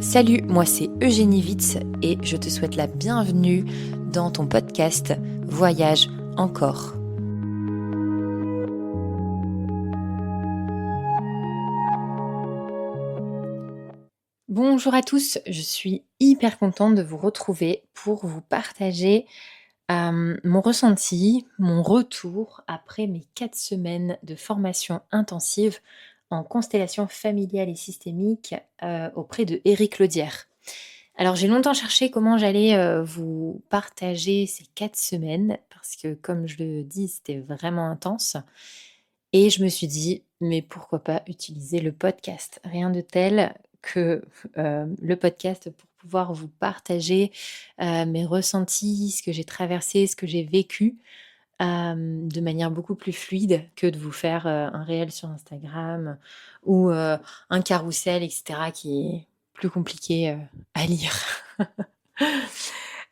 Salut, moi c'est Eugénie Witz et je te souhaite la bienvenue dans ton podcast Voyage encore. Bonjour à tous, je suis hyper contente de vous retrouver pour vous partager mon ressenti, mon retour après mes 4 semaines de formation intensive en constellation familiale et systémique auprès de Éric Lodière. Alors j'ai longtemps cherché comment j'allais vous partager ces 4 semaines parce que comme je le dis, c'était vraiment intense et je me suis dit: «Mais pourquoi pas utiliser le podcast?» Rien de tel que, le podcast pour pouvoir vous partager, mes ressentis, ce que j'ai traversé, ce que j'ai vécu, de manière beaucoup plus fluide que de vous faire, un réel sur Instagram ou, un carrousel et cetera qui est plus compliqué, à lire.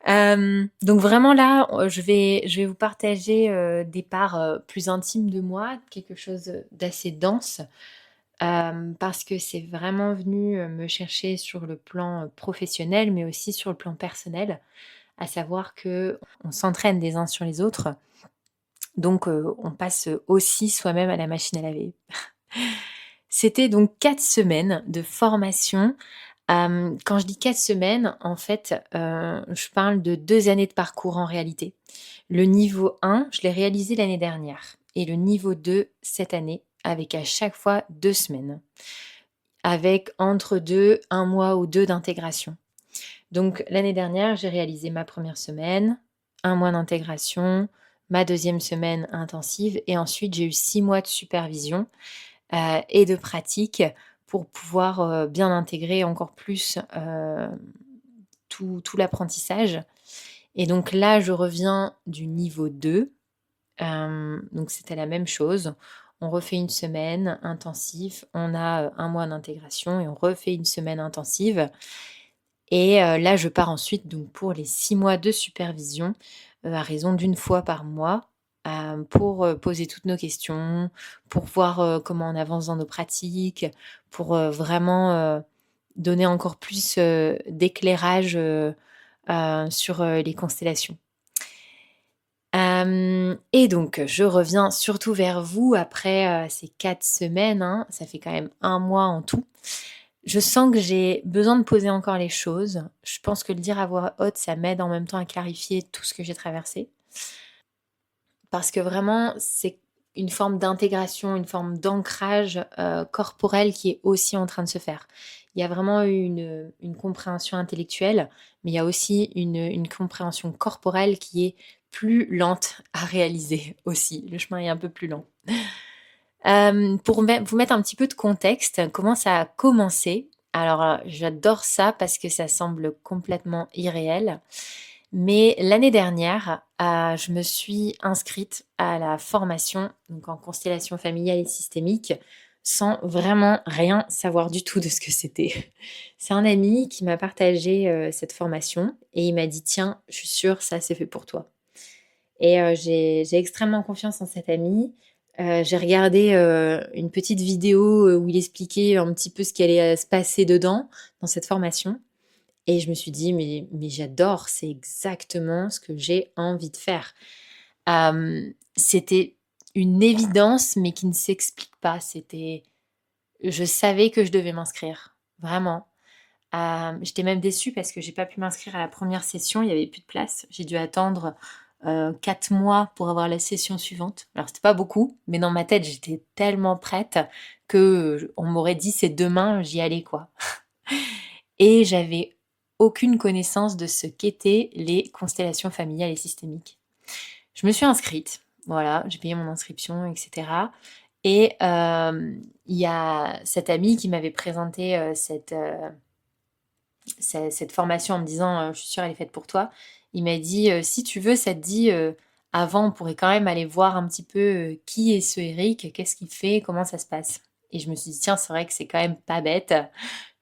Donc vraiment là, je vais vous partager, des parts, plus intimes de moi, quelque chose, d'assez dense, parce que c'est vraiment venu, me chercher sur le plan, professionnel, mais aussi sur le plan personnel. À savoir qu'on s'entraîne les uns sur les autres, donc on passe, aussi soi-même à la machine à laver. C'était donc 4 semaines de formation. Quand je dis 4 semaines, en fait, je parle de 2 années de parcours en réalité. Le niveau 1, je l'ai réalisé l'année dernière et le niveau 2 cette année, avec à chaque fois 2 semaines, avec entre 2, 1 mois ou 2 d'intégration. Donc l'année dernière, j'ai réalisé ma première semaine, 1 mois d'intégration, ma deuxième semaine intensive et ensuite j'ai eu 6 mois de supervision, et de pratique pour pouvoir, bien intégrer encore plus, tout l'apprentissage et donc là, je reviens du niveau 2, donc c'était la même chose. On refait une semaine intensive, on a, 1 mois d'intégration et on refait une semaine intensive et là, je pars ensuite donc pour les 6 mois de supervision, à raison d'une fois par mois, pour, poser toutes nos questions, pour voir, comment on avance dans nos pratiques, pour, vraiment, donner encore plus, d'éclairage, sur, les constellations. Et donc je reviens surtout vers vous après, ces 4 semaines, hein, ça fait quand même 1 mois en tout. Je sens que j'ai besoin de poser encore les choses. Je pense que le dire à voix haute, ça m'aide en même temps à clarifier tout ce que j'ai traversé. Parce que vraiment, c'est une forme d'intégration, une forme d'ancrage, corporel qui est aussi en train de se faire. Il y a vraiment une compréhension intellectuelle, mais il y a aussi une compréhension corporelle qui est plus lente à réaliser aussi. Le chemin est un peu plus lent. Pour vous mettre un petit peu de contexte, comment ça a commencé? Alors, j'adore ça parce que ça semble complètement irréel, mais l'année dernière, je me suis inscrite à la formation, donc en constellation familiale et systémique, sans vraiment rien savoir du tout de ce que c'était. C'est un ami qui m'a partagé, cette formation et il m'a dit: «Tiens, je suis sûre, ça, c'est fait pour toi». Et j'ai extrêmement confiance en cet ami. J'ai regardé, une petite vidéo, où il expliquait un petit peu ce qui allait, se passer dedans, dans cette formation et je me suis dit: «Mais j'adore, c'est exactement ce que j'ai envie de faire». C'était une évidence, mais qui ne s'explique pas. Je savais que je devais m'inscrire, vraiment. J'étais même déçue parce que j'ai pas pu m'inscrire à la première session, il y avait plus de place. J'ai dû attendre, 4 mois pour avoir la session suivante. Alors c'était pas beaucoup, mais dans ma tête, j'étais tellement prête que, on m'aurait dit: «C'est demain», j'y allais, quoi. Et j'avais aucune connaissance de ce qu'étaient les constellations familiales et systémiques. Je me suis inscrite, voilà, j'ai payé mon inscription et cetera et il y a cet ami qui m'avait présenté, cette formation en me disant, «Je suis sûre elle est faite pour toi». Il m'a dit: «Si tu veux, ça te dit, avant on pourrait quand même aller voir un petit peu, qui est ce Eric? Qu'est-ce qu'il fait? Comment ça se passe?» et je me suis dit: «Tiens, c'est vrai que c'est quand même pas bête».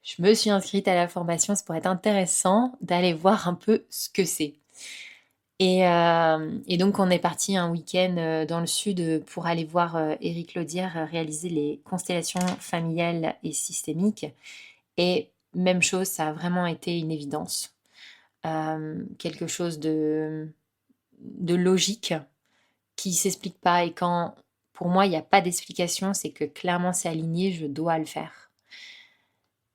Je me suis inscrite à la formation, ça pourrait être intéressant d'aller voir un peu ce que c'est et donc on est parti un week-end, dans le sud, pour aller voir, Éric Lodière, réaliser les constellations familiales et systémiques et même chose, ça a vraiment été une évidence. Quelque chose de logique qui s'explique pas et quand pour moi il n'y a pas d'explication, c'est que clairement c'est aligné, je dois le faire.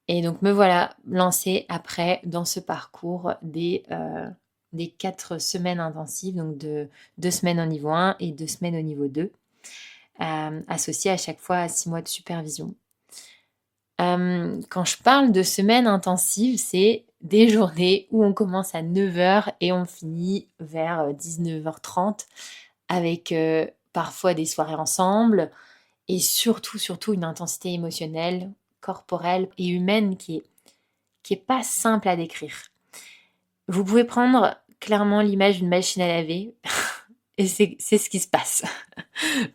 Et donc me voilà lancée après dans ce parcours des 4 semaines intensives, donc de 2 semaines au niveau 1 et 2 semaines au niveau 2, associées à chaque fois à 6 mois de supervision. Quand je parle de semaines intensives, c'est des journées où on commence à 9h et on finit vers 19h30 avec parfois des soirées ensemble et surtout, surtout une intensité émotionnelle, corporelle et humaine qui est pas simple à décrire. Vous pouvez prendre clairement l'image d'une machine à laver et c'est ce qui se passe.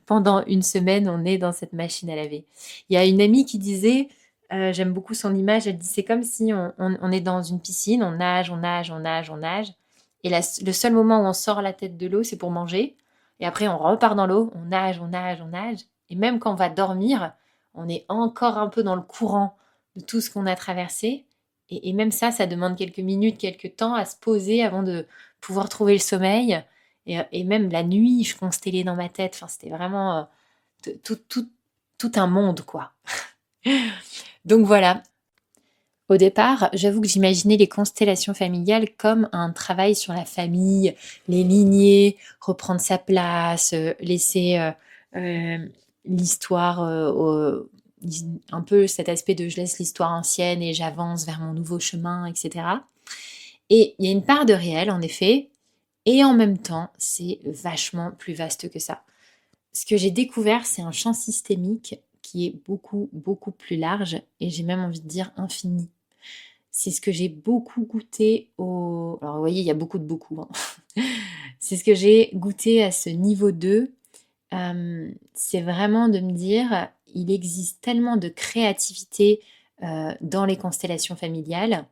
Pendant une semaine, on est dans cette machine à laver. Il y a une amie qui disait, j'aime beaucoup son image, elle dit c'est comme si on est dans une piscine, on nage, on nage, on nage, on nage. Et le seul moment où on sort la tête de l'eau, c'est pour manger. Et après, on repart dans l'eau, on nage, on nage, on nage. Et même quand on va dormir, on est encore un peu dans le courant de tout ce qu'on a traversé. Et même ça, ça demande quelques minutes, quelques temps à se poser avant de pouvoir trouver le sommeil. Et même la nuit, je constellais dans ma tête. Enfin, c'était vraiment tout, tout, tout un monde, quoi. Donc voilà. Au départ, j'avoue que j'imaginais les constellations familiales comme un travail sur la famille, les lignées, reprendre sa place, laisser l'histoire, un peu cet aspect de je laisse l'histoire ancienne et j'avance vers mon nouveau chemin, etc. Et il y a une part de réel, en effet, et en même temps, c'est vachement plus vaste que ça. Ce que j'ai découvert, c'est un champ systémique qui est beaucoup, beaucoup plus large et j'ai même envie de dire infini. C'est ce que j'ai beaucoup goûté au... Alors vous voyez, il y a beaucoup de beaucoup, hein. C'est ce que j'ai goûté à ce niveau 2. C'est vraiment de me dire, il existe tellement de créativité dans les constellations familiales.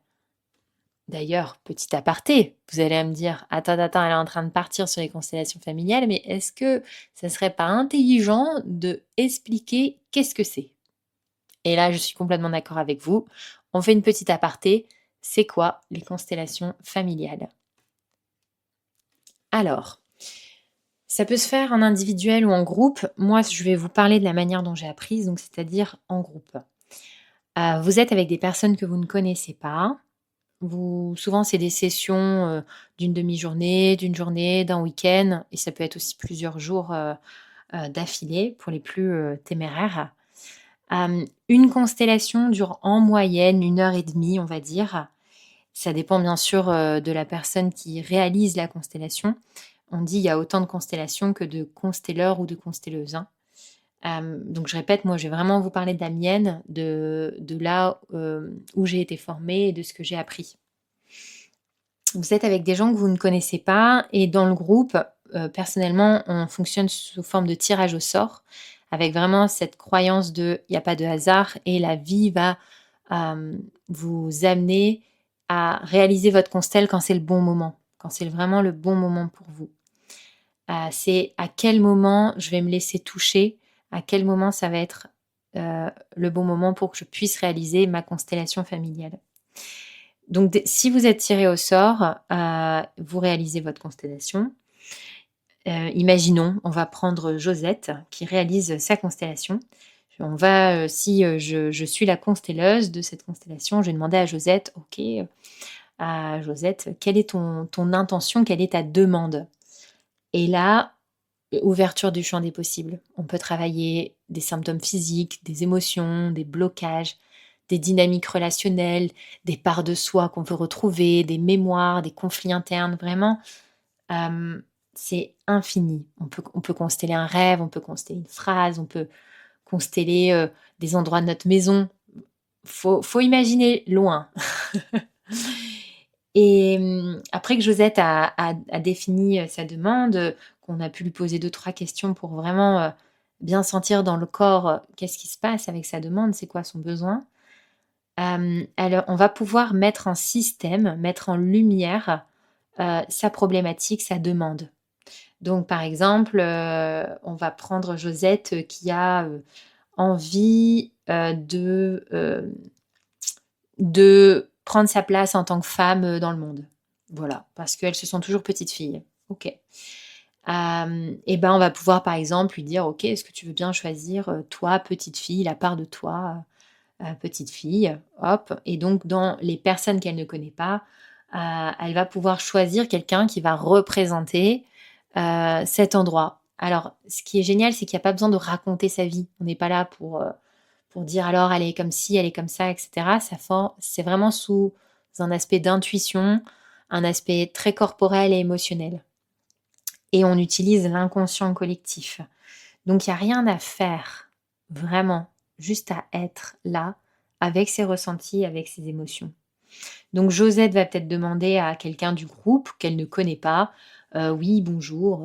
D'ailleurs, petit aparté, vous allez me dire, attends, attends, elle est en train de partir sur les constellations familiales, mais est-ce que ça serait pas intelligent de expliquer qu'est-ce que c'est? Et là, je suis complètement d'accord avec vous. On fait une petite aparté. C'est quoi les constellations familiales? Alors, ça peut se faire en individuel ou en groupe. Moi, je vais vous parler de la manière dont j'ai appris, donc c'est-à-dire en groupe. Vous êtes avec des personnes que vous ne connaissez pas. Souvent, c'est des sessions d'une demi-journée, d'une journée, d'un week-end, et ça peut être aussi plusieurs jours d'affilée pour les plus téméraires. Une constellation dure en moyenne 1 heure et demie, on va dire. Ça dépend bien sûr de la personne qui réalise la constellation. On dit il y a autant de constellations que de constelleurs ou de constelleuses, hein. Donc je répète, moi je vais vraiment vous parler de la mienne, de là où j'ai été formée et de ce que j'ai appris. Vous êtes avec des gens que vous ne connaissez pas et dans le groupe, personnellement, on fonctionne sous forme de tirage au sort avec vraiment cette croyance de il n'y a pas de hasard et la vie va vous amener à réaliser votre constelle quand c'est le bon moment, quand c'est vraiment le bon moment pour vous. C'est à quel moment je vais me laisser toucher, à quel moment ça va être le bon moment pour que je puisse réaliser ma constellation familiale. Donc, si vous êtes tiré au sort, vous réalisez votre constellation. Imaginons, on va prendre Josette qui réalise sa constellation. On va, si je suis la constelleuse de cette constellation, je vais demander à Josette, ok, Josette, quelle est ton intention, quelle est ta demande? Et là, ouverture du champ des possibles. On peut travailler des symptômes physiques, des émotions, des blocages, des dynamiques relationnelles, des parts de soi qu'on veut retrouver, des mémoires, des conflits internes. Vraiment, c'est infini. On peut consteller un rêve, on peut consteller une phrase, on peut consteller des endroits de notre maison. Faut imaginer loin. Et après que Josette a défini sa demande, qu'on a pu lui poser 2-3 questions pour vraiment bien sentir dans le corps qu'est-ce qui se passe avec sa demande, c'est quoi son besoin. Alors, on va pouvoir mettre en système, mettre en lumière sa problématique, sa demande. Donc, par exemple, on va prendre Josette qui a envie de de prendre sa place en tant que femme dans le monde. Voilà, parce qu'elle se sent toujours petite fille. Ok. Et ben on va pouvoir par exemple lui dire, ok, est-ce que tu veux bien choisir toi, petite fille, la part de toi, petite fille, hop. Et donc dans les personnes qu'elle ne connaît pas, elle va pouvoir choisir quelqu'un qui va représenter cet endroit. Alors, ce qui est génial, c'est qu'il n'y a pas besoin de raconter sa vie. On n'est pas là pour dire alors elle est comme ci, elle est comme ça, etc. C'est vraiment sous un aspect d'intuition, un aspect très corporel et émotionnel. Et on utilise l'inconscient collectif. Donc il n'y a rien à faire, vraiment, juste à être là, avec ses ressentis, avec ses émotions. Donc Josette va peut-être demander à quelqu'un du groupe qu'elle ne connaît pas, oui, bonjour,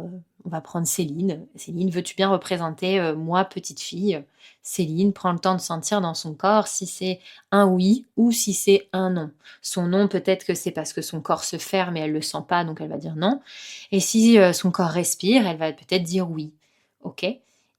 on va prendre Céline. Céline, veux-tu bien représenter moi, petite fille? Céline prend le temps de sentir dans son corps si c'est un oui ou si c'est un non. Son non, peut-être que c'est parce que son corps se ferme et elle ne le sent pas, donc elle va dire non. Et si son corps respire, elle va peut-être dire oui. Ok.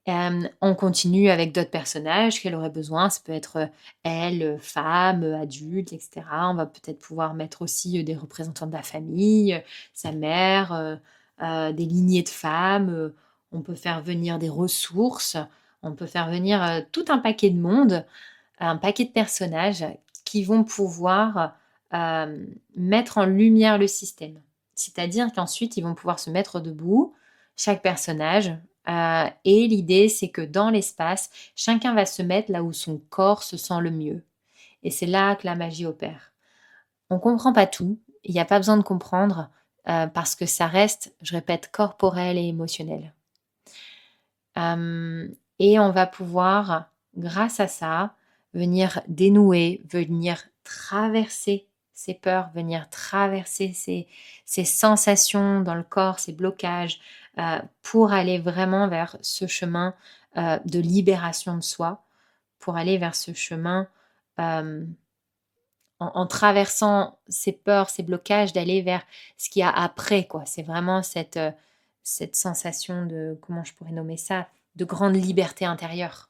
On continue avec d'autres personnages qu'elle aurait besoin. Ça peut être elle, femme, adulte, etc. On va peut-être pouvoir mettre aussi des représentants de la famille, sa mère, des lignées de femmes. On peut faire venir des ressources. On peut faire venir tout un paquet de monde, un paquet de personnages qui vont pouvoir mettre en lumière le système. C'est-à-dire qu'ensuite, ils vont pouvoir se mettre debout, chaque personnage. Et l'idée, c'est que dans l'espace, chacun va se mettre là où son corps se sent le mieux. Et c'est là que la magie opère. On ne comprend pas tout, il n'y a pas besoin de comprendre, parce que ça reste, je répète, corporel et émotionnel. Et on va pouvoir, grâce à ça, venir dénouer, venir traverser ces peurs, venir traverser ces sensations dans le corps, ces blocages, pour aller vraiment vers ce chemin de libération de soi, pour aller vers ce chemin en traversant ces peurs, ces blocages, d'aller vers ce qu'il y a après, quoi. C'est vraiment cette sensation de, comment je pourrais nommer ça, de grande liberté intérieure.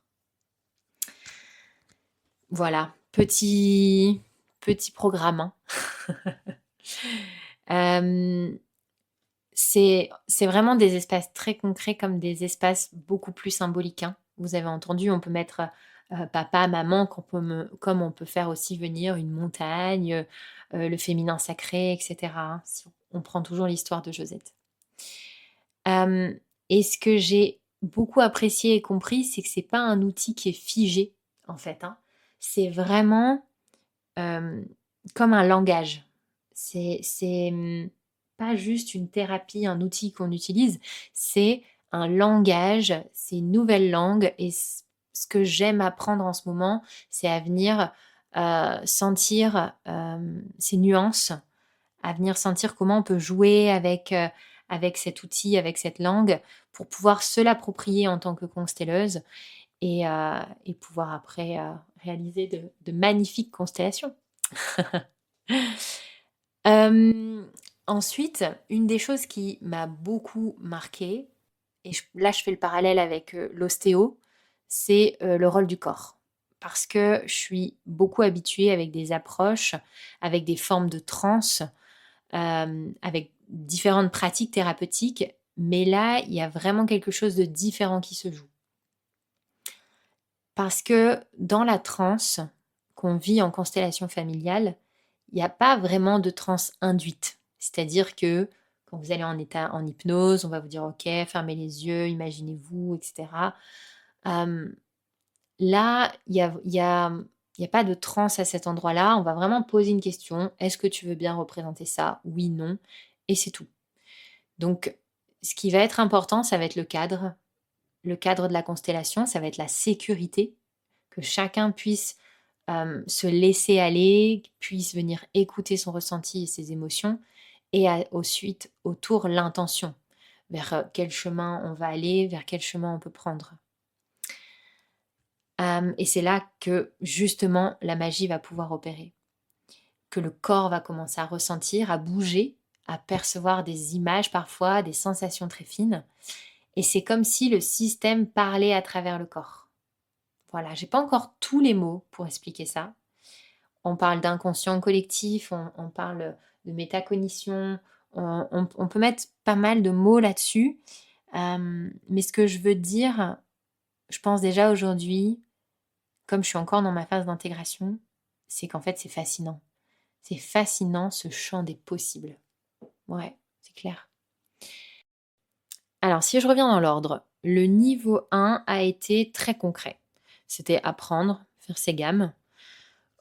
Voilà, petit programme, hein. C'est vraiment des espaces très concrets comme des espaces beaucoup plus symboliques, hein. Vous avez entendu, on peut mettre papa, maman, comme on peut faire aussi venir une montagne, le féminin sacré, etc., hein, si on prend toujours l'histoire de Josette. Et ce que j'ai beaucoup apprécié et compris, c'est que c'est pas un outil qui est figé, en fait, hein. C'est vraiment comme un langage. C'est pas juste une thérapie, un outil qu'on utilise, c'est un langage, c'est une nouvelle langue. Et ce que j'aime apprendre en ce moment, c'est à venir sentir ces nuances, à venir sentir comment on peut jouer avec cet outil, avec cette langue, pour pouvoir se l'approprier en tant que constelleuse et pouvoir après réaliser de magnifiques constellations. Ensuite, une des choses qui m'a beaucoup marquée, et là je fais le parallèle avec l'ostéo, c'est le rôle du corps. Parce que je suis beaucoup habituée avec des approches, avec des formes de transe, avec différentes pratiques thérapeutiques, mais là, il y a vraiment quelque chose de différent qui se joue. Parce que dans la transe qu'on vit en constellation familiale, il n'y a pas vraiment de transe induite. C'est-à-dire que quand vous allez en état en hypnose, on va vous dire ok, fermez les yeux, imaginez-vous, etc. Là, il y a pas de transe à cet endroit-là. On va vraiment poser une question. Est-ce que tu veux bien représenter ça? Oui, non. Et c'est tout. Donc, ce qui va être important, ça va être le cadre. Le cadre de la constellation, ça va être la sécurité, que chacun puisse se laisser aller, puisse venir écouter son ressenti et ses émotions, et ensuite, autour, l'intention, vers quel chemin on va aller, vers quel chemin on peut prendre. Et c'est là que, justement, la magie va pouvoir opérer. Que le corps va commencer à ressentir, à bouger, à percevoir des images parfois, des sensations très fines. Et c'est comme si le système parlait à travers le corps. Voilà, j'ai pas encore tous les mots pour expliquer ça. On parle d'inconscient collectif, on parle de métacognition, on peut mettre pas mal de mots là-dessus. Mais ce que je veux dire, je pense déjà aujourd'hui, comme je suis encore dans ma phase d'intégration, c'est qu'en fait, c'est fascinant. C'est fascinant ce champ des possibles. Ouais, c'est clair. Alors, si je reviens dans l'ordre, le niveau 1 a été très concret. C'était apprendre, faire ses gammes,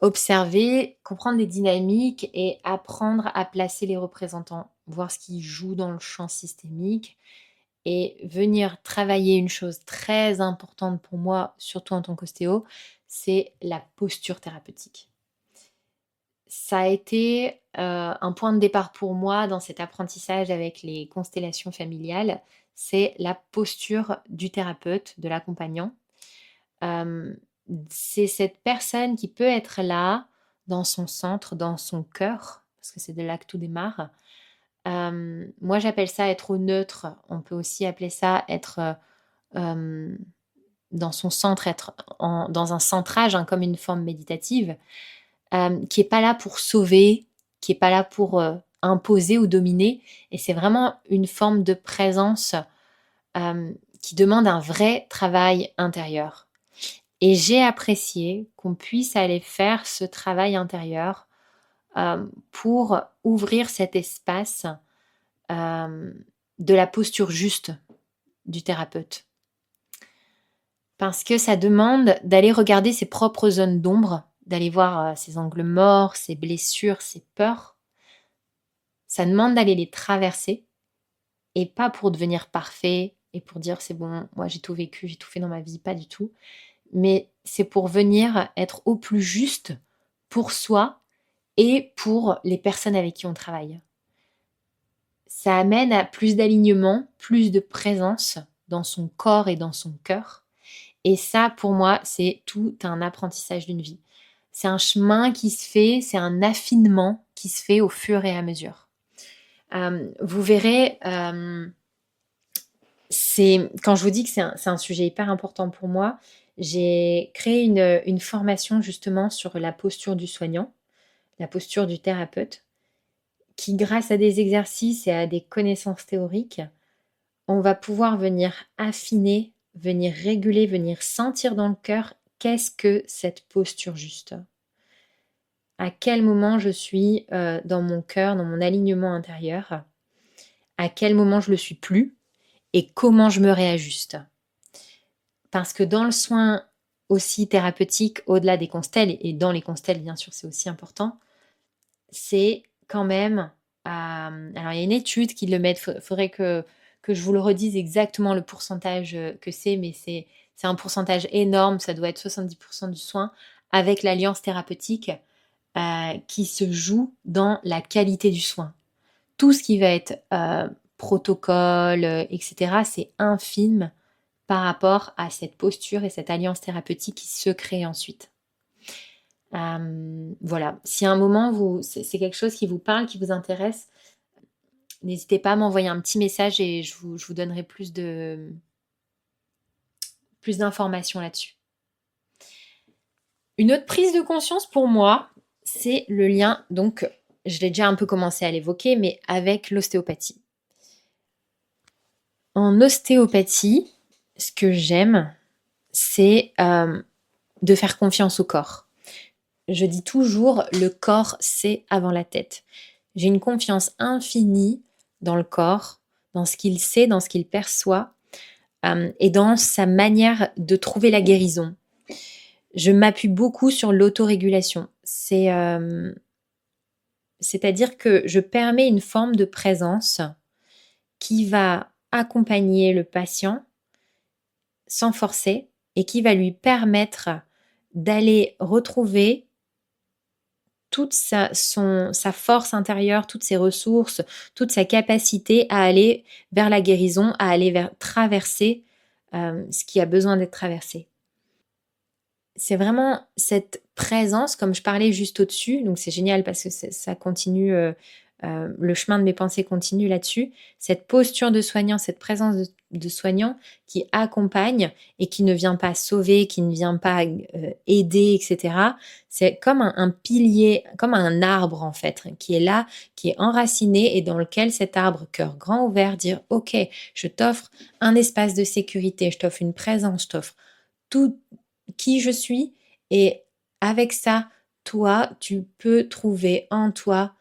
observer, comprendre les dynamiques et apprendre à placer les représentants, voir ce qui joue dans le champ systémique et venir travailler une chose très importante pour moi, surtout en tant qu'ostéo, c'est la posture thérapeutique. Ça a été un point de départ pour moi dans cet apprentissage avec les constellations familiales, c'est la posture du thérapeute, de l'accompagnant. Hem, c'est cette personne qui peut être là, dans son centre, dans son cœur, parce que c'est de là que tout démarre. Moi j'appelle ça être au neutre. On peut aussi appeler ça être, hem, dans son centre, être dans un centrage, hein, comme une forme méditative, qui est pas là pour sauver, qui est pas là pour, imposer ou dominer et c'est vraiment une forme de présence, qui demande un vrai travail intérieur. Et j'ai apprécié qu'on puisse aller faire ce travail intérieur, pour ouvrir cet espace, de la posture juste du thérapeute. Parce que ça demande d'aller regarder ses propres zones d'ombre, d'aller voir, ses angles morts, ses blessures, ses peurs. Ça demande d'aller les traverser et pas pour devenir parfait et pour dire: «C'est bon, moi j'ai tout vécu, j'ai tout fait dans ma vie», pas du tout. Mais c'est pour venir être au plus juste pour soi et pour les personnes avec qui on travaille. Ça amène à plus d'alignement, plus de présence dans son corps et dans son cœur. Et ça, pour moi, c'est tout un apprentissage d'une vie. C'est un chemin qui se fait, c'est un affinement qui se fait au fur et à mesure. Vous verrez, c'est quand je vous dis que c'est un sujet hyper important pour moi, j'ai créé une formation justement sur la posture du soignant, la posture du thérapeute, qui grâce à des exercices et à des connaissances théoriques, on va pouvoir venir affiner, venir réguler, venir sentir dans le cœur qu'est-ce que cette posture juste. À quel moment je suis, dans mon cœur, dans mon alignement intérieur, à quel moment je le suis plus et comment je me réajuste. Parce que dans le soin aussi thérapeutique, au-delà des constelles et dans les constelles bien sûr c'est aussi important, c'est quand même, alors il y a une étude qui le met, faudrait que je vous le redise exactement le pourcentage, que c'est, mais c'est un pourcentage énorme, ça doit être 70 du soin avec l'alliance thérapeutique, qui se joue dans la qualité du soin. Tout ce qui va être, protocole, et cetera, c'est infime par rapport à cette posture et cette alliance thérapeutique qui se crée ensuite. Voilà, si à un moment c'est quelque chose qui vous parle, qui vous intéresse, n'hésitez pas à m'envoyer un petit message et je vous donnerai plus d'informations là-dessus. Une autre prise de conscience pour moi, c'est le lien, donc je l'ai déjà un peu commencé à l'évoquer, mais avec l'ostéopathie. En ostéopathie, ce que j'aime, c'est, de faire confiance au corps. Je dis toujours: «Le corps, c'est avant la tête». J'ai une confiance infinie dans le corps, dans ce qu'il sait, dans ce qu'il perçoit, et dans sa manière de trouver la guérison. Je m'appuie beaucoup sur l'autorégulation. C'est-à-dire que je permets une forme de présence qui va accompagner le patient sans forcer et qui va lui permettre d'aller retrouver toute sa force intérieure, toutes ses ressources, toute sa capacité à aller vers la guérison, à aller vers traverser, ce qui a besoin d'être traversé. C'est vraiment cette présence, comme je parlais juste au-dessus, donc c'est génial parce que ça continue, le chemin de mes pensées continue là-dessus. Cette posture de soignant, cette présence de soignant qui accompagne et qui ne vient pas sauver, qui ne vient pas aider, etc. C'est comme un pilier, comme un arbre en fait, qui est là, qui est enraciné et dans lequel cet arbre, cœur grand ouvert, dire ok, je t'offre un espace de sécurité, je t'offre une présence, je t'offre tout qui je suis et avec ça, toi, tu peux trouver en toi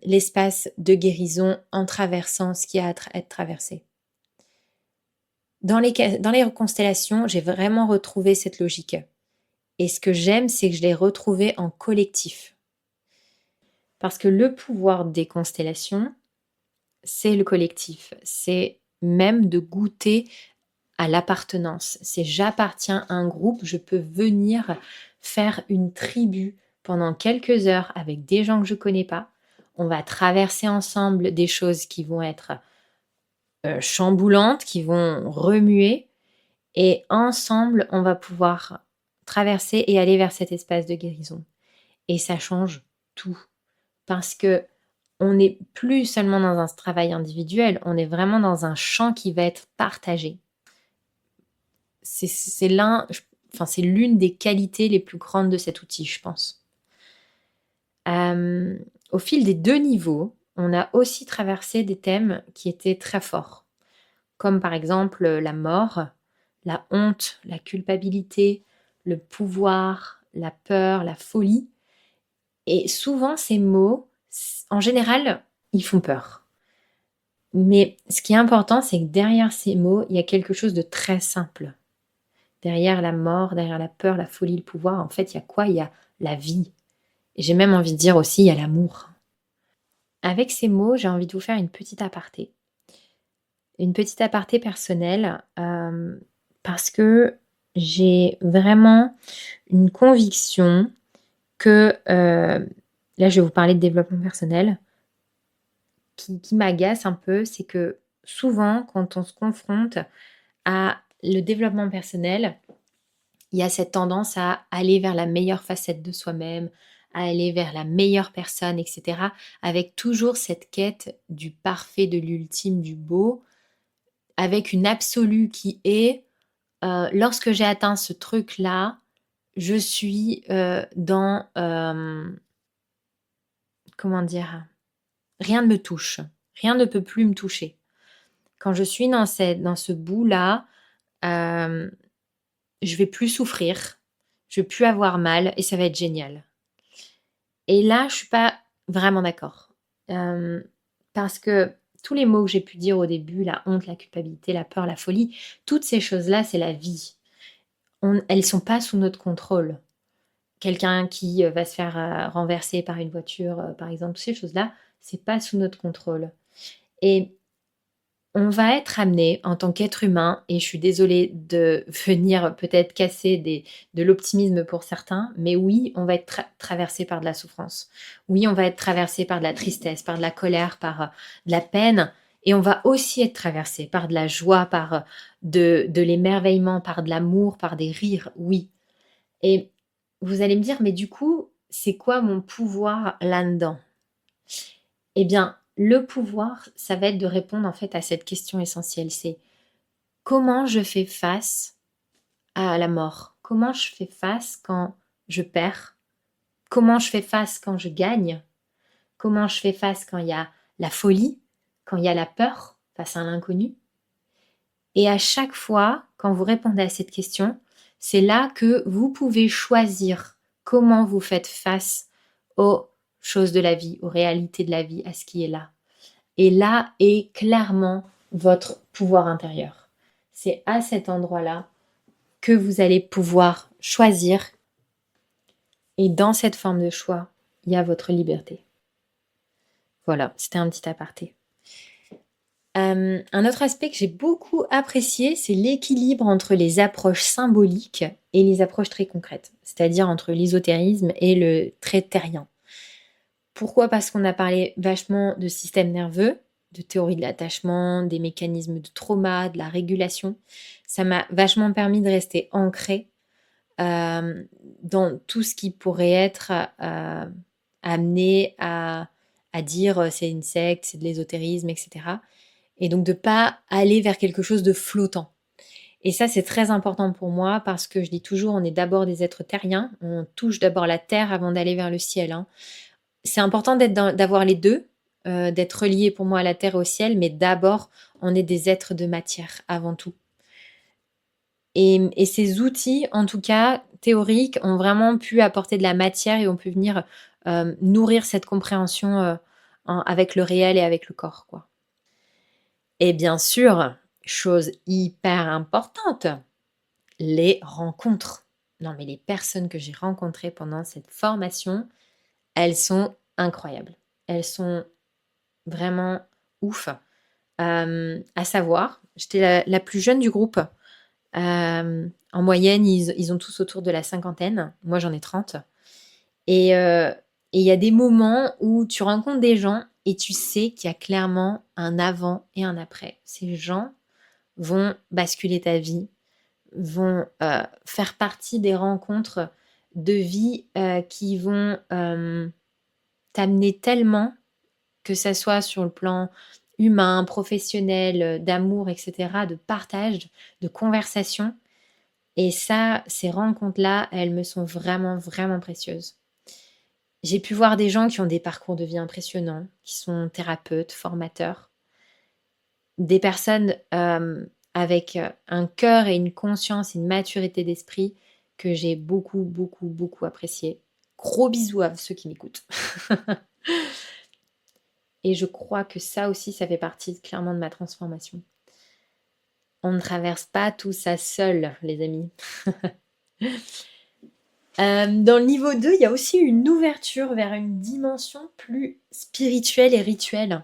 l'espace de guérison en traversant ce qui a à être traversé. Dans les constellations, j'ai vraiment retrouvé cette logique. Et ce que j'aime, c'est que je l'ai retrouvée en collectif. Parce que le pouvoir des constellations, c'est le collectif. C'est même de goûter à l'appartenance. C'est j'appartiens à un groupe, je peux venir faire une tribu pendant quelques heures avec des gens que je ne connais pas. On va traverser ensemble des choses qui vont être chamboulantes, qui vont remuer. Et ensemble, on va pouvoir traverser et aller vers cet espace de guérison. Et ça change tout. Parce que on n'est plus seulement dans un travail individuel, on est vraiment dans un champ qui va être partagé. C'est l'une des qualités les plus grandes de cet outil, je pense. Au fil des 2 niveaux, on a aussi traversé des thèmes qui étaient très forts, comme par exemple la mort, la honte, la culpabilité, le pouvoir, la peur, la folie. Et souvent, ces mots, en général, ils font peur. Mais ce qui est important, c'est que derrière ces mots, il y a quelque chose de très simple. Derrière la mort, derrière la peur, la folie, le pouvoir, en fait, il y a quoi? Il y a la vie. Et j'ai même envie de dire aussi, il y a l'amour. Avec ces mots, j'ai envie de vous faire une petite aparté. Une petite aparté personnelle, parce que j'ai vraiment une conviction que, là je vais vous parler de développement personnel, qui m'agace un peu, c'est que souvent quand on se confronte à le développement personnel, il y a cette tendance à aller vers la meilleure facette de soi-même, à aller vers la meilleure personne, etc. Avec toujours cette quête du parfait, de l'ultime, du beau, avec une absolue qui est lorsque j'ai atteint ce truc-là, je suis dans comment dire? Rien ne me touche, rien ne peut plus me toucher. Quand je suis dans ce bout-là, hem, je vais plus souffrir, je vais plus avoir mal et ça va être génial. Et là, je suis pas vraiment d'accord. Hem, Parce que tous les mots que j'ai pu dire au début, la honte, la culpabilité, la peur, la folie, toutes ces choses-là, c'est la vie. Elles sont pas sous notre contrôle. Quelqu'un qui, va se faire, renverser par une voiture, par exemple, toutes ces choses-là, c'est pas sous notre contrôle. Et on va être amené en tant qu'être humain, et je suis désolée de venir peut-être casser de l'optimisme pour certains, mais oui, on va être traversé par de la souffrance. Oui, on va être traversé par de la tristesse, par de la colère, par de la peine, et on va aussi être traversé par de la joie, par de l'émerveillement, par de l'amour, par des rires, oui. Et vous allez me dire, mais du coup, c'est quoi mon pouvoir là-dedans? Eh bien, le pouvoir, ça va être de répondre en fait à cette question essentielle, c'est comment je fais face à la mort? Comment je fais face quand je perds? Comment je fais face quand je gagne? Comment je fais face quand il y a la folie? Quand il y a la peur face à l'inconnu? Et à chaque fois, quand vous répondez à cette question, c'est là que vous pouvez choisir comment vous faites face aux choses de la vie, aux réalités de la vie, à ce qui est là. Et là est clairement votre pouvoir intérieur. C'est à cet endroit-là que vous allez pouvoir choisir. Et dans cette forme de choix, il y a votre liberté. Voilà, c'était un petit aparté. Un autre aspect que j'ai beaucoup apprécié, c'est l'équilibre entre les approches symboliques et les approches très concrètes, c'est-à-dire entre l'ésotérisme et le très terrien. Pourquoi? Parce qu'on a parlé vachement de système nerveux, de théorie de l'attachement, des mécanismes de trauma, de la régulation. Ça m'a vachement permis de rester ancrée dans tout ce qui pourrait être amené à dire c'est une secte, c'est de l'ésotérisme, etc. et donc de pas aller vers quelque chose de flottant. Et ça, c'est très important pour moi parce que je dis toujours, on est d'abord des êtres terriens, on touche d'abord la terre avant d'aller vers le ciel, hein. C'est important d'avoir les 2, d'être relié pour moi à la terre et au ciel, mais d'abord, on est des êtres de matière avant tout. Et ces outils, en tout cas théoriques, ont vraiment pu apporter de la matière et ont pu venir, nourrir cette compréhension, avec le réel et avec le corps, quoi. Et bien sûr, chose hyper importante, les rencontres. Non, mais les personnes que j'ai rencontrées pendant cette formation, elles sont incroyables. Elles sont vraiment ouf. À savoir, j'étais la plus jeune du groupe. En moyenne, ils ont tous autour de la cinquantaine. Moi, j'en ai 30. Et il y a des moments où tu rencontres des gens et tu sais qu'il y a clairement un avant et un après. Ces gens vont basculer ta vie, vont faire partie des rencontres de vie qui vont t'amener tellement, que ça soit sur le plan humain, professionnel, d'amour, etc., de partage, de conversation. Et ça, ces rencontres-là, elles me sont vraiment, vraiment précieuses. J'ai pu voir des gens qui ont des parcours de vie impressionnants, qui sont thérapeutes, formateurs, des personnes avec un cœur et une conscience, une maturité d'esprit que j'ai beaucoup, beaucoup, beaucoup apprécié. Gros bisous à ceux qui m'écoutent. Et je crois que ça aussi, ça fait partie clairement de ma transformation. On ne traverse pas tout ça seul, les amis. Dans le niveau 2, il y a aussi une ouverture vers une dimension plus spirituelle et rituelle.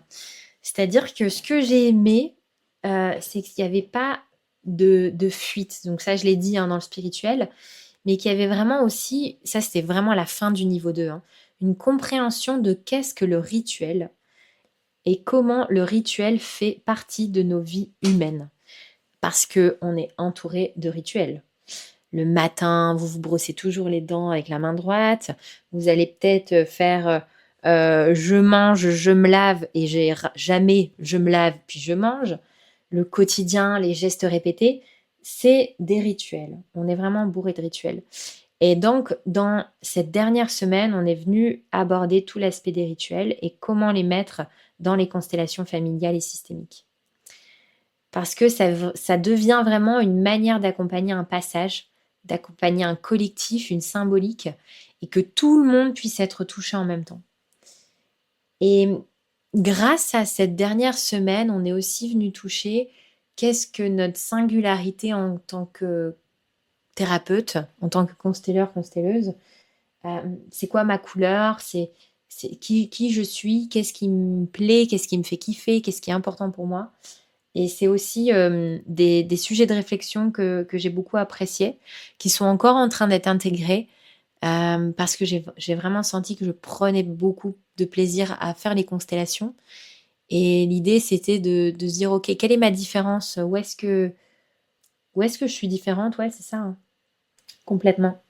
C'est-à-dire que ce que j'ai aimé, c'est qu'il n'y avait pas de fuite. Donc ça, je l'ai dit, hein, dans le spirituel, mais qu'il y avait vraiment aussi, ça c'était vraiment la fin du niveau 2, hein, une compréhension de qu'est-ce que le rituel et comment le rituel fait partie de nos vies humaines. Parce qu'on est entouré de rituels. Le matin, vous vous brossez toujours les dents avec la main droite. Vous allez peut-être faire je mange, je me lave et jamais je me lave puis je mange. Le quotidien, les gestes répétés, c'est des rituels. On est vraiment bourré de rituels. Et donc, dans cette dernière semaine, on est venu aborder tout l'aspect des rituels et comment les mettre dans les constellations familiales et systémiques. Parce que ça devient vraiment une manière d'accompagner un passage, d'accompagner un collectif, une symbolique, et que tout le monde puisse être touché en même temps. Et grâce à cette dernière semaine, on est aussi venu toucher qu'est-ce que notre singularité en tant que thérapeute, en tant que constelleur, constelleuse, c'est quoi ma couleur, c'est qui je suis, qu'est-ce qui me plaît, qu'est-ce qui me fait kiffer, qu'est-ce qui est important pour moi. Et c'est aussi des sujets de réflexion que j'ai beaucoup appréciés, qui sont encore en train d'être intégrés, parce que j'ai vraiment senti que je prenais beaucoup de plaisir à faire les constellations. Et l'idée, c'était de se dire, ok, quelle est ma différence? Où est-ce que je suis différente? Ouais, c'est ça, hein, complètement.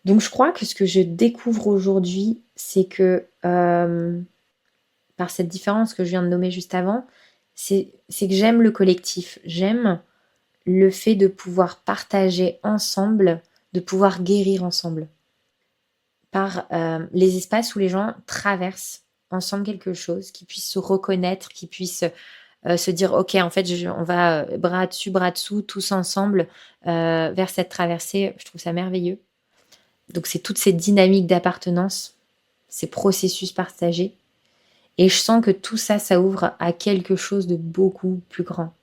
Donc je crois que ce que je découvre aujourd'hui, c'est que par cette différence que je viens de nommer juste avant, c'est que j'aime le collectif. J'aime le fait de pouvoir partager ensemble, de pouvoir guérir ensemble. Par les espaces où les gens traversent ensemble quelque chose, qui puissent se reconnaître, qui puissent se dire ok, en fait on va bras dessus bras dessous tous ensemble vers cette traversée. Je trouve ça merveilleux. Donc c'est toutes ces dynamiques d'appartenance, ces processus partagés, et je sens que tout ça, ça ouvre à quelque chose de beaucoup plus grand.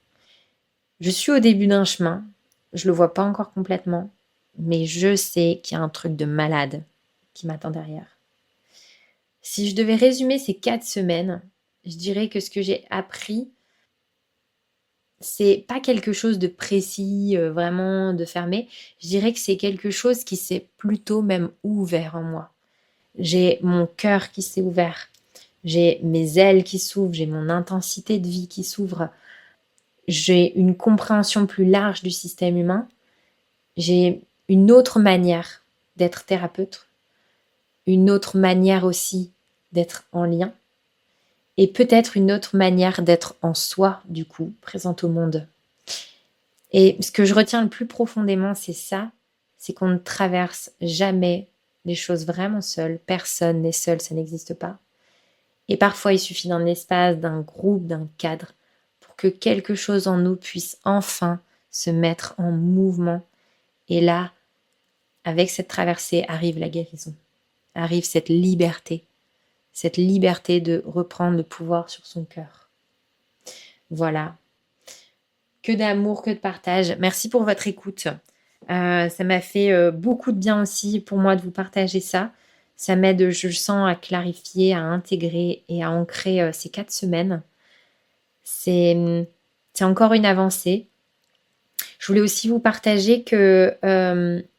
Je suis au début d'un chemin, je le vois pas encore complètement, mais je sais qu'il y a un truc de malade qui m'attend derrière. Si je devais résumer ces 4 semaines, je dirais que ce que j'ai appris, c'est pas quelque chose de précis, vraiment de fermé. Je dirais que c'est quelque chose qui s'est plutôt même ouvert en moi. J'ai mon cœur qui s'est ouvert, j'ai mes ailes qui s'ouvrent, j'ai mon intensité de vie qui s'ouvre, j'ai une compréhension plus large du système humain, j'ai une autre manière d'être thérapeute, une autre manière aussi d'être en lien. et peut-être une autre manière d'être en soi, du coup, présente au monde. Et ce que je retiens le plus profondément, c'est ça, c'est qu'on ne traverse jamais les choses vraiment seul. Personne n'est seul, ça n'existe pas. Et parfois, il suffit d'un espace, d'un groupe, d'un cadre pour que quelque chose en nous puisse enfin se mettre en mouvement. Et là, avec cette traversée, arrive la guérison, arrive cette liberté de reprendre le pouvoir sur son cœur. Voilà. Que d'amour, que de partage. Merci pour votre écoute. Ça m'a fait beaucoup de bien aussi pour moi de vous partager ça. Ça m'aide, je le sens, à clarifier, à intégrer et à ancrer ces 4 semaines. C'est encore une avancée. Je voulais aussi vous partager que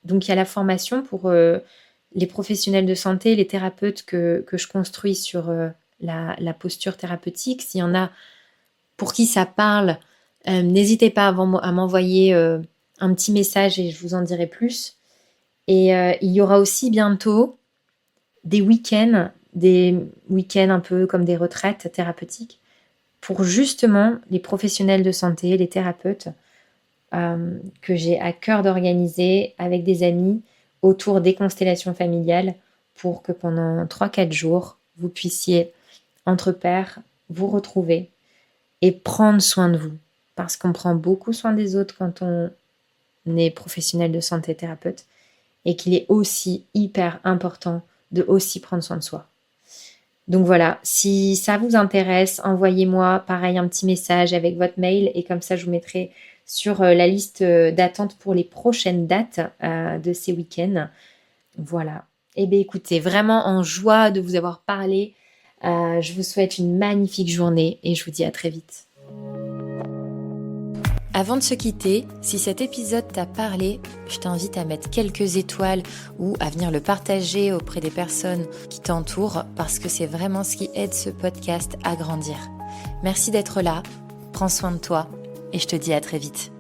donc il y a la formation pour les professionnels de santé, les thérapeutes que je construis sur la posture thérapeutique. S'il y en a pour qui ça parle, n'hésitez pas à m'envoyer un petit message et je vous en dirai plus. Et il y aura aussi bientôt des week-ends un peu comme des retraites thérapeutiques pour justement les professionnels de santé, les thérapeutes, que j'ai à cœur d'organiser avec des amis autour des constellations familiales pour que pendant 3-4 jours, vous puissiez, entre pairs, vous retrouver et prendre soin de vous. Parce qu'on prend beaucoup soin des autres quand on est professionnel de santé thérapeute et qu'il est aussi hyper important de aussi prendre soin de soi. Donc voilà, si ça vous intéresse, envoyez-moi pareil un petit message avec votre mail et comme ça je vous mettrai sur la liste d'attente pour les prochaines dates de ces week-ends. Voilà. Eh bien écoutez, vraiment en joie de vous avoir parlé. Je vous souhaite une magnifique journée et je vous dis à très vite. Avant de se quitter, si cet épisode t'a parlé, je t'invite à mettre quelques étoiles ou à venir le partager auprès des personnes qui t'entourent parce que c'est vraiment ce qui aide ce podcast à grandir. Merci d'être là, prends soin de toi et je te dis à très vite.